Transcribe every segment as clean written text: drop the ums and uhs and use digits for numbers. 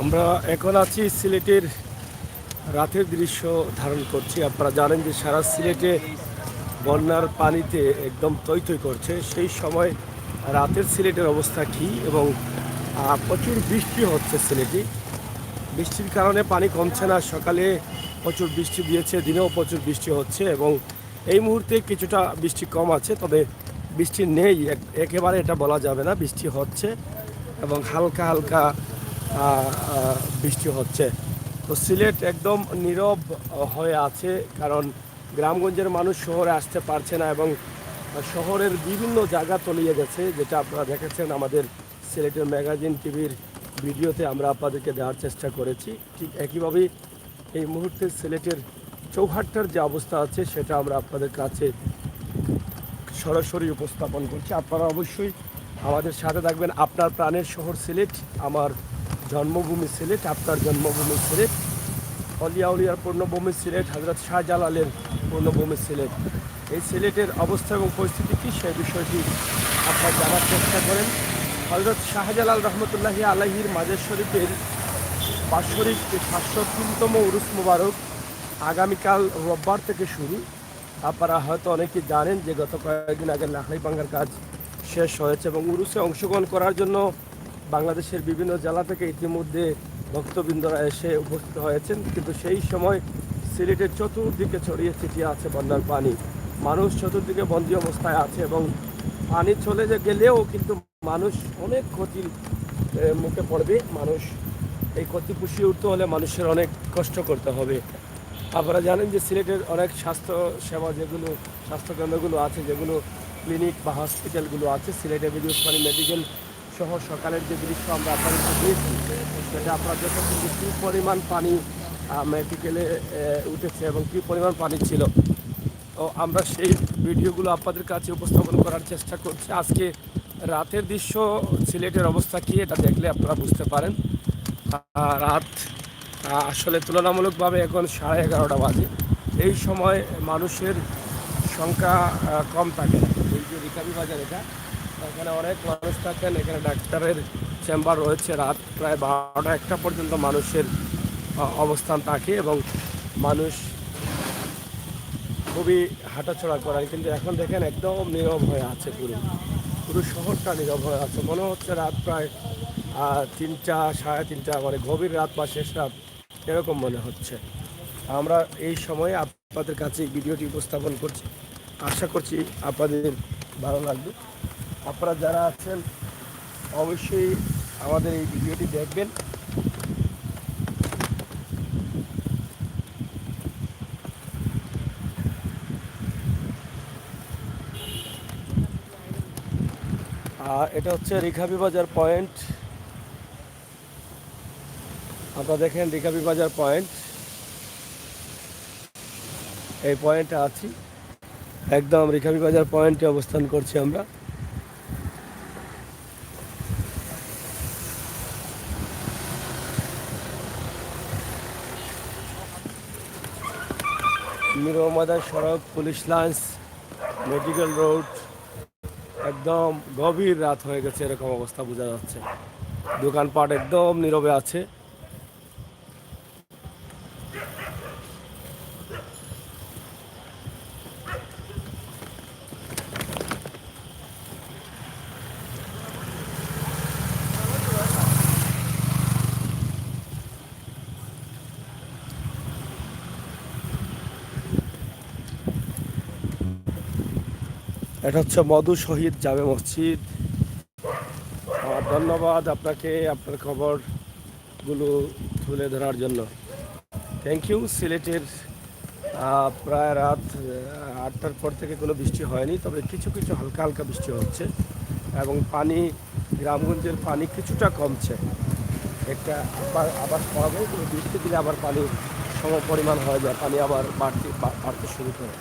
আমরা এখন আছি সিলেটের রাতের দৃশ্য ধারণ করছি। আপনারা জানেন যে সারা সিলেটে বন্যার পানিতে একদম টই টই করছে। সেই সময় রাতের সিলেটের অবস্থা কী এবং প্রচুর বৃষ্টি হচ্ছে সিলেটে। বৃষ্টির কারণে পানি কমছে না। সকালে প্রচুর বৃষ্টি দিয়েছে, দিনেও প্রচুর বৃষ্টি হচ্ছে এবং এই মুহূর্তে কিছুটা বৃষ্টি কম আছে, তবে বৃষ্টি নেই একেবারে এটা বলা যাবে না। বৃষ্টি হচ্ছে এবং হালকা হালকা বৃষ্টি হচ্ছে। তো সিলেট একদম নীরব হয়ে আছে, কারণ গ্রামগঞ্জের মানুষ শহরে আসতে পারছে না এবং শহরের বিভিন্ন জায়গা তলিয়ে গেছে, যেটা আপনারা দেখেছেন আমাদের সিলেটের ম্যাগাজিন টিভির ভিডিওতে আমরা আপনাদেরকে দেওয়ার চেষ্টা করেছি। ঠিক একইভাবেই এই মুহূর্তে সিলেটের চৌহাট্টার যে অবস্থা আছে সেটা আমরা আপনাদের কাছে সরাসরি উপস্থাপন করছি। আপনারা অবশ্যই আমাদের সাথে থাকবেন। আপনার প্রাণের শহর সিলেট, আমার জন্মভূমি সিলেট, আপনার জন্মভূমি সিলেট, অলিয়া উলিয়ার পূর্ণভূমি সিলেট, হজরত শাহজালালের পূর্ণভূমি সিলেট। এই সিলেটের অবস্থা এবং পরিস্থিতি কী সেই বিষয়টি আপনারা জানার চেষ্টা করেন। হজরত শাহজালাল রহমতুল্লাহি আলাইহির মাজার শরীফের বাৎসরিক 503তম উরুস মুবারক আগামীকাল রোববার থেকে শুরু। আপনারা হয়তো অনেকেই জানেন যে গত কয়েকদিন আগে লাকড়ি ভাঙার কাজ শেষ হয়েছে এবং উরুসে অংশগ্রহণ করার জন্য বাংলাদেশের বিভিন্ন জেলা থেকে ইতিমধ্যে ভক্তবৃন্দরা এসে উপস্থিত হয়েছেন। কিন্তু সেই সময় সিলেটের চতুর্দিকে ছড়িয়ে ছিটিয়ে আছে বন্যার পানি। মানুষ চতুর্দিকে বন্দী অবস্থায় আছে এবং পানি চলে গেলেও কিন্তু মানুষ অনেক ক্ষতির মুখে পড়বে। মানুষ এই ক্ষতি পুষিয়ে উঠতে হলে মানুষের অনেক কষ্ট করতে হবে। আপনারা জানেন যে সিলেটের অনেক স্বাস্থ্য সেবা যেগুলো স্বাস্থ্যকেন্দ্রগুলো আছে, যেগুলো ক্লিনিক বা হসপিটালগুলো আছে, সিলেট এভিনিউ ওসমানী মেডিকেল সহ সকালের যে দৃশ্য আমরা আপনাদেরকে দিয়েছি সেটা আপনারা দেখেছেন যে কী পরিমাণ পানি মেডিকেলে উঠেছে এবং কী পরিমাণ পানি ছিল। তো আমরা সেই ভিডিওগুলো আপনাদের কাছে উপস্থাপন করার চেষ্টা করছি। আজকে রাতের দৃশ্য সিলেটের অবস্থা কী এটা দেখলে আপনারা বুঝতে পারেন। রাত আসলে তুলনামূলকভাবে এখন 11:30 বাজে। এই সময় মানুষের সংখ্যা কম থাকে। এই যে রিকাবি বাজার, এখানে অনেক মানুষ থাকেন, এখানে ডাক্তারের চেম্বার রয়েছে। রাত প্রায় 12টা-1টা পর্যন্ত মানুষের অবস্থান থাকে এবং মানুষ খুবই হাঁটাচলা করেন। কিন্তু এখন দেখেন একদম নীরব হয়ে আছে, পুরো শহরটা নীরব হয়ে আছে। মনে হচ্ছে রাত প্রায় 3টা, 3:30, মানে গভীর রাত বা শেষ রাত এরকম মনে হচ্ছে। আমরা এই সময়ে আপনাদের কাছে ভিডিওটি উপস্থাপন করছি। আশা করছি আপনাদের ভালো লাগবে। আপনারা যারা আছেন অবশ্যই আমাদের এই ভিডিওটি দেখবেন। এটা হচ্ছে রিকাবি বাজার পয়েন্ট। আপনারা দেখেন রিকাবি বাজার পয়েন্ট, এই পয়েন্টে আছি, একদম রিকাবি বাজার পয়েন্টে অবস্থান করছি আমরা। মিরমাদার সড়ক, পুলিশ লাইন্স, মেডিকেল রোড, একদম গভীর রাত হয়ে গেছে এরকম অবস্থা বোঝা যাচ্ছে। দোকানপাট একদম নীরবে আছে। এটা হচ্ছে মধু শহীদ জামে মসজিদ। ধন্যবাদ আপনাকে আপনার খবরগুলো তুলে ধরার জন্য। Thank you. সিলেটের প্রায় রাত 8টার পর থেকে কোনো বৃষ্টি হয়নি, তবে কিছু কিছু হালকা হালকা বৃষ্টি হচ্ছে এবং পানি, গ্রামগঞ্জের পানি কিছুটা কমছে। একটা আবার কমে, কিন্তু বৃষ্টি দিলে আবার পানি সম পরিমাণ হয়ে যায়, পানি আবার বাড়তে শুরু করে।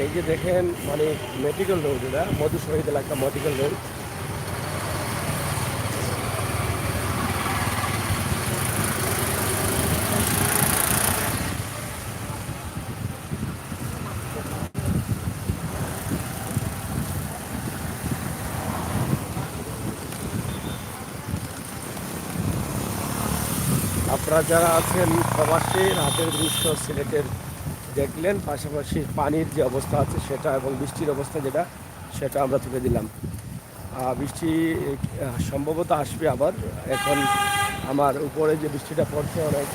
এই যে দেখেন, মানে মেডিকেল রোড, এটা মধু শহীদ এলাকা মেডিকেল রোড। আপনারা যারা আছেন প্রবাসে রাতের দৃশ্য সিলেটের দেখলেন, পাশাপাশি পানির যে অবস্থা আছে সেটা এবং বৃষ্টির অবস্থা যেটা সেটা আমরা তুলে দিলাম। বৃষ্টি সম্ভবত আসবে আবার। এখন আমার উপরে যে বৃষ্টিটা পড়ছে অনেক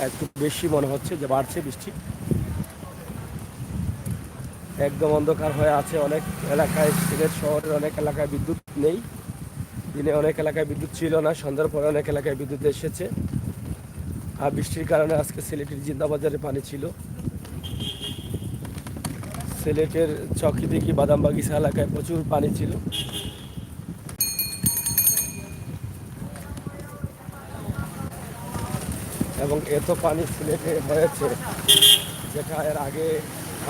একটু বেশি মনে হচ্ছে যে বাড়ছে বৃষ্টি। একদম অন্ধকার হয়ে আছে অনেক এলাকায়, সিলেট শহরের অনেক এলাকায় বিদ্যুৎ নেই। দিনে অনেক এলাকায় বিদ্যুৎ ছিল না, সন্ধ্যার পরে অনেক এলাকায় বিদ্যুৎ এসেছে। আর বৃষ্টির কারণে আজকে সিলেটের জিন্দাবাজারে পানি ছিল। সিলেটের চকিদিকি বাদামবাগিচা এলাকায় প্রচুর পানি ছিল। এবং এত পানি সিলেটে হয়েছে যেটা এর আগে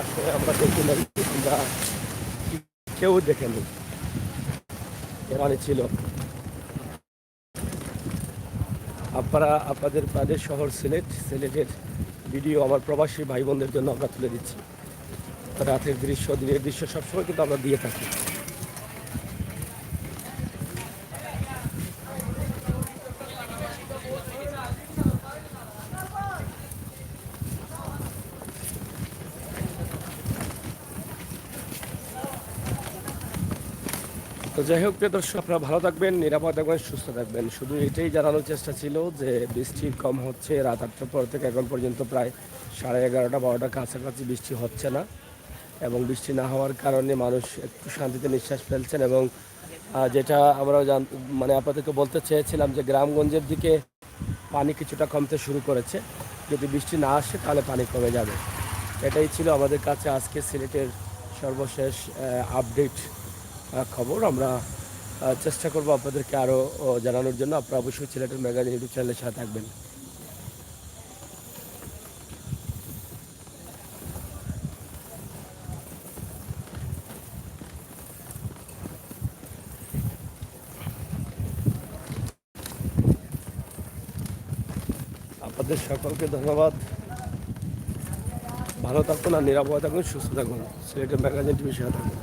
আসলে আমরা দেখি নাই, আমরা কেউ দেখেনি পানি ছিল। আপনারা আপনাদের প্রাদেশ শহর সিলেটের ভিডিও আমার প্রবাসী ভাই বোনদের জন্য আমরা তুলে দিচ্ছি। রাতের দৃশ্য, দিনের দৃশ্য সবসময় কিন্তু আমরা দিয়ে থাকি। তো যাই হোক প্রিয় দর্শক, আপনারা ভালো থাকবেন, নিরাপদ থাকবেন, সুস্থ থাকবেন। শুধু এটাই জানানোর চেষ্টা ছিল যে বৃষ্টি কম হচ্ছে। রাত 8টার পর থেকে এখন পর্যন্ত প্রায় 11:30 12টার কাছাকাছি বৃষ্টি হচ্ছে না, এবং বৃষ্টি না হওয়ার কারণে মানুষ একটু শান্তিতে নিঃশ্বাস ফেলছেন। এবং যেটা আমরা মানে আপনাদেরকে বলতে চেয়েছিলাম যে গ্রামগঞ্জের দিকে পানি কিছুটা কমতে শুরু করেছে। যদি বৃষ্টি না আসে তাহলে পানি কমে যাবে। এটাই ছিল আমাদের কাছে আজকে সিলেটের সর্বশেষ আপডেট খবর। আমরা চেষ্টা করব আপনাদেরকে আরও জানানোর জন্য। আপনারা অবশ্যই সিলেটের ম্যাগাজিন ইউটিউব চ্যানেলের সাথে থাকবেন। আপনাদের সকলকে ধন্যবাদ। ভালো থাকুন আর নিরাপদ থাকুন, সুস্থ থাকুন। সিলেটের ম্যাগাজিন টিভির সাথে থাকুন।